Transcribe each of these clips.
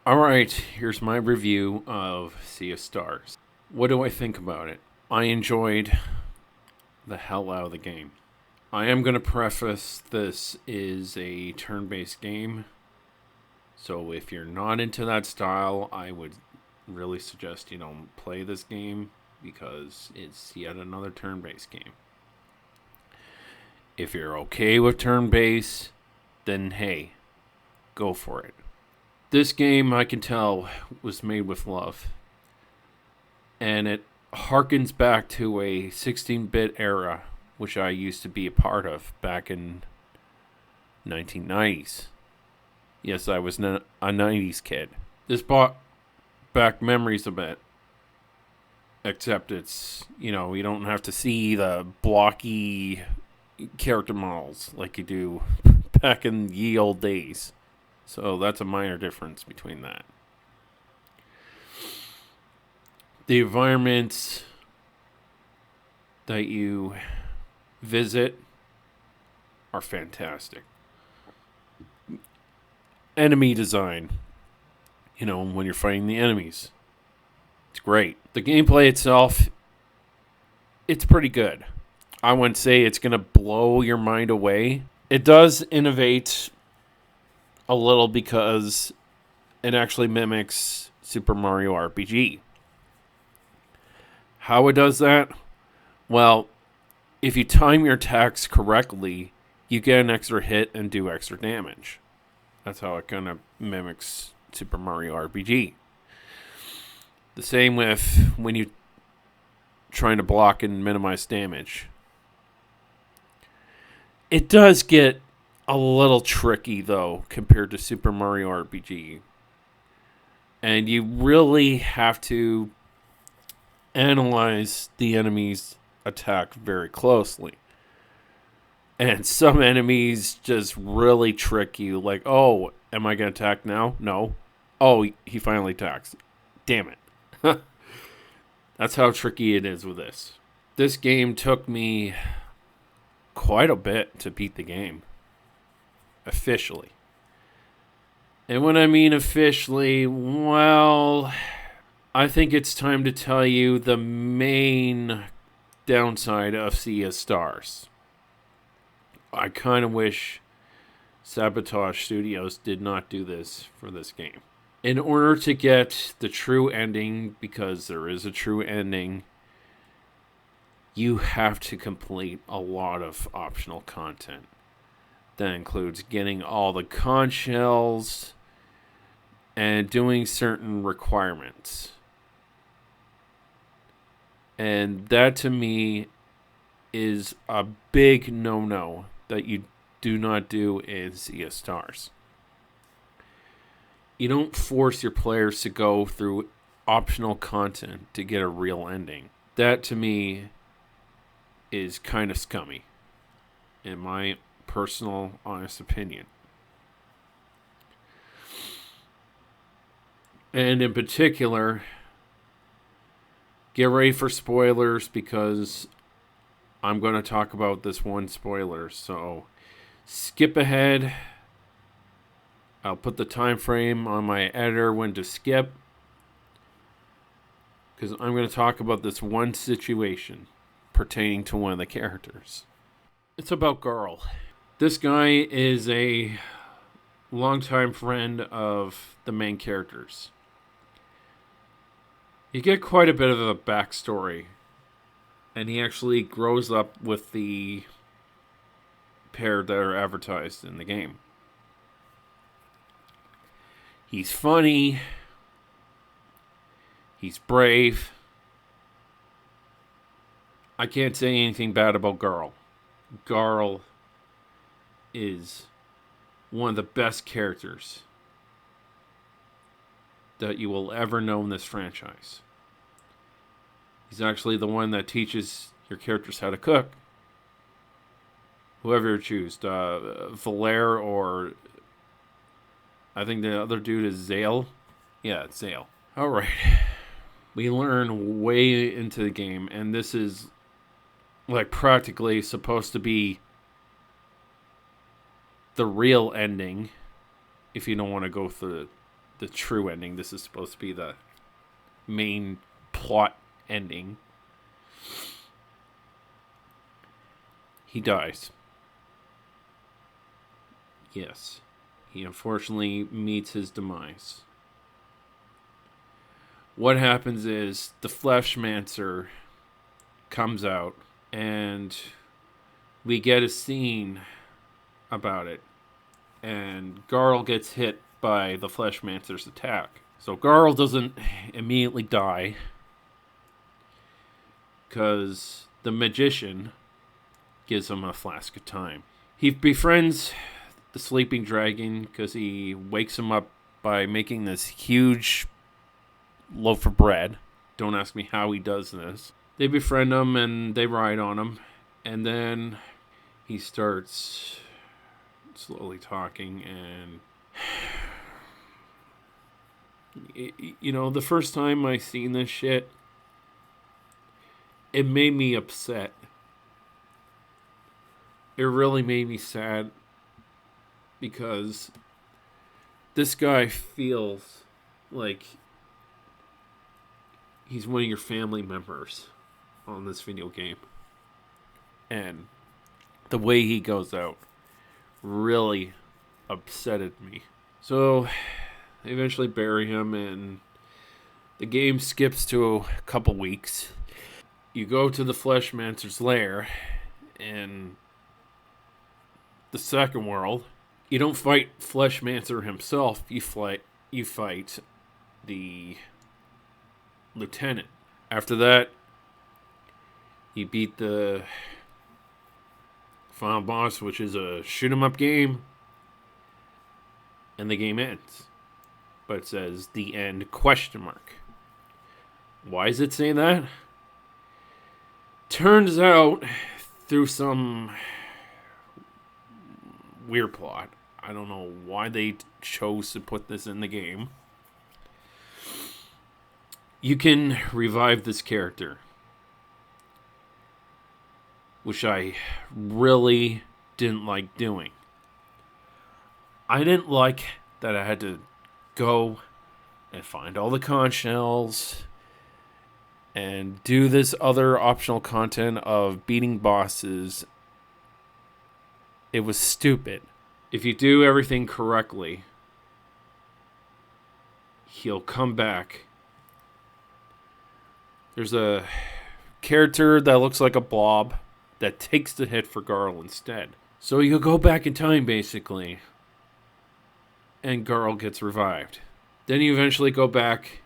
Alright, here's my review of Sea of Stars. What do I think about it? I enjoyed the hell out of the game. I am going to preface this is a turn based game. So if you're not into that style, I would really suggest you don't play this game because it's yet another turn based game. If you're okay with turn based, then hey, go for it. This game, I can tell, was made with love. And it harkens back to a 16-bit era, which I used to be a part of back in 1990s. Yes, I was a 90s kid. This brought back memories a bit. Except it's, you don't have to see the blocky character models like you do back in ye old days. So that's a minor difference between that. The environments that you visit are fantastic. Enemy design, when you're fighting the enemies, it's great. The gameplay itself, it's pretty good. I wouldn't say it's going to blow your mind away. It does innovate a little because it actually mimics Super Mario RPG. How it does that? Well, if you time your attacks correctly, you get an extra hit and do extra damage. That's how it kind of mimics Super Mario RPG. The same with when you're trying to block and minimize damage. It does get a little tricky, though, compared to Super Mario RPG. And you really have to analyze the enemy's attack very closely. And some enemies just really trick you. Like, oh, am I going to attack now? No. Oh, he finally attacks. Damn it. That's how tricky it is with this. This game took me quite a bit to beat the game. Officially. And when I mean officially, well, I think it's time to tell you the main downside of Sea of Stars. I kind of wish Sabotage Studios did not do this for this game. In order to get the true ending, because there is a true ending, you have to complete a lot of optional content. That includes getting all the conch shells and doing certain requirements. And that to me is a big no-no that you do not do in Sea of Stars. You don't force your players to go through optional content to get a real ending. That to me is kind of scummy, in my personal, honest opinion. And in particular, get ready for spoilers because I'm going to talk about this one spoiler. So skip ahead. I'll put the time frame on my editor when to skip, because I'm going to talk about this one situation pertaining to one of the characters. It's about Garl. This guy is a longtime friend of the main characters. You get quite a bit of a backstory, and he actually grows up with the pair that are advertised in the game. He's funny. He's brave. I can't say anything bad about Garl. Garl is one of the best characters that you will ever know in this franchise. He's actually the one that teaches your characters how to cook. Whoever you choose. Valer or I think the other dude is Zale. Yeah, it's Zale. Alright. We learn way into the game, and this is like practically supposed to be the real ending if you don't want to go through the true ending. This is supposed to be the main plot ending. He dies. Yes. He unfortunately meets his demise. What happens is the Fleshmancer comes out and we get a scene about it. And Garl gets hit by the Fleshmancer's attack. So Garl doesn't immediately die because the magician gives him a flask of time. He befriends the sleeping dragon because he wakes him up by making this huge loaf of bread. Don't ask me how he does this. They befriend him and they ride on him. And then he starts slowly talking and... You know, the first time I seen this shit, it made me upset. It really made me sad because this guy feels like he's one of your family members on this video game. And the way he goes out really upsetted me. So they eventually bury him and the game skips to a couple weeks. You go to the Fleshmancer's lair in the second world. You don't fight Fleshmancer himself. You fight the lieutenant. After that, you beat the final boss, which is a shoot 'em up game, and the game ends. But it says the end ? Why does it say that? Turns out, through some weird plot, I don't know why they chose to put this in the game, you can revive this character, which I really didn't like doing. I didn't like that I had to go and find all the conch shells and do this other optional content of beating bosses. It was stupid. If you do everything correctly, he'll come back. There's a character that looks like a blob that takes the hit for Garl instead. So you go back in time, basically, and Garl gets revived. Then you eventually go back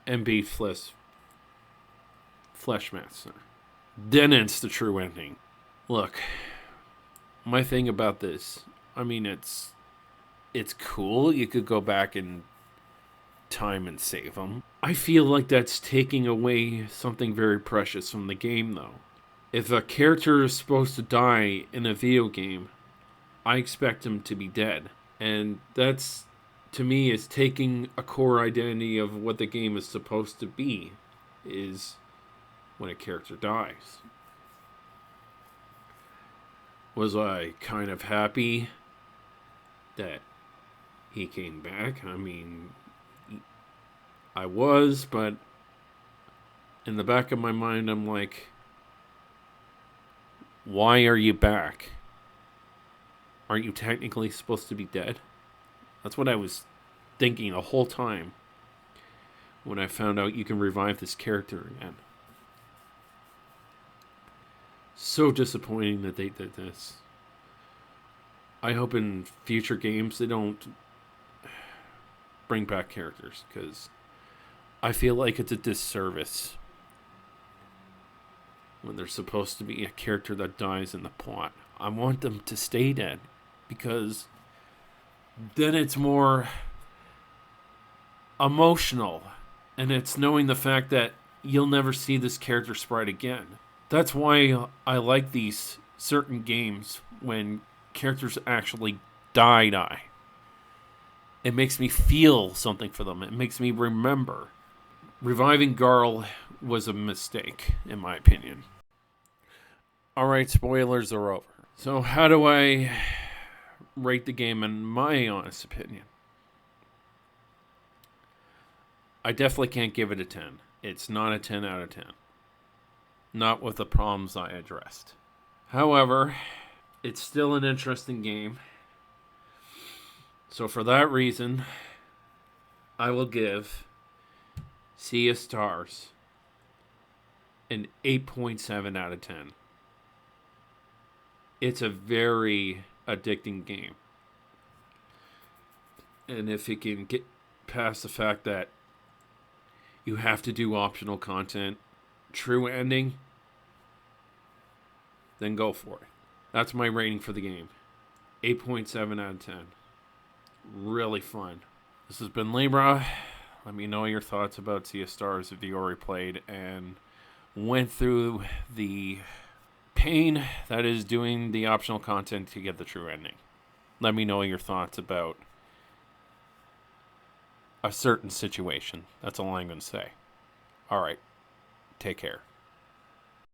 and beat Fleshmaster. Then it's the true ending. Look, my thing about this, I mean, it's cool. You could go back in time and save them. I feel like that's taking away something very precious from the game, though. If a character is supposed to die in a video game, I expect him to be dead. And that's, to me, is taking a core identity of what the game is supposed to be, is when a character dies. Was I kind of happy that he came back? I mean, I was, but in the back of my mind, I'm like, why are you back? Aren't you technically supposed to be dead? That's what I was thinking the whole time when I found out you can revive this character again. So disappointing that they did this. I hope in future games they don't bring back characters, because I feel like it's a disservice when there's supposed to be a character that dies in the plot. I want them to stay dead, because then it's more emotional, and it's knowing the fact that you'll never see this character sprite again. That's why I like these certain games when characters actually die. It makes me feel something for them. It makes me remember. Reviving Garl was a mistake, in my opinion. Alright, spoilers are over. So how do I rate the game in my honest opinion? I definitely can't give it a 10. It's not a 10 out of 10. Not with the problems I addressed. However, it's still an interesting game. So for that reason, I will give Sea of Stars an 8.7 out of 10. It's a very addicting game. And if you can get past the fact that you have to do optional content, true ending, then go for it. That's my rating for the game. 8.7 out of 10. Really fun. This has been Libra. Let me know your thoughts about Sea of Stars if you already played and went through the pain that is doing the optional content to get the true ending. Let me know your thoughts about a certain situation. That's all I'm going to say. All right. Take care.